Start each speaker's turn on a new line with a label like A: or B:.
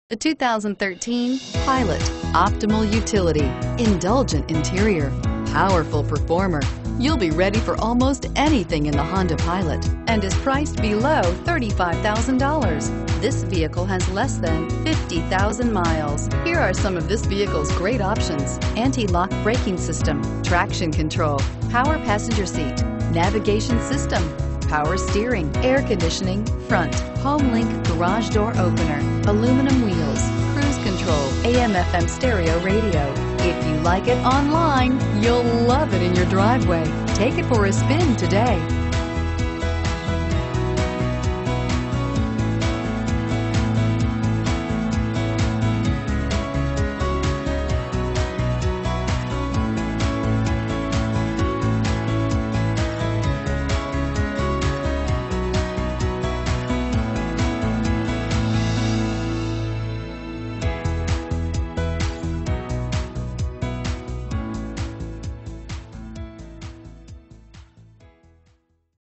A: The 2013 Pilot. Optimal utility, indulgent interior, powerful performer. You'll be ready for almost anything in the Honda Pilot and is priced below $35,000. This vehicle has less than 50,000 miles. Here are some of this vehicle's great options: anti-lock braking system, traction control, power passenger seat, navigation system, power steering, air conditioning, front, HomeLink garage door opener, aluminum wheels, cruise control, AM/FM stereo radio. If you like it online, you'll love it in your driveway. Take it for a spin today.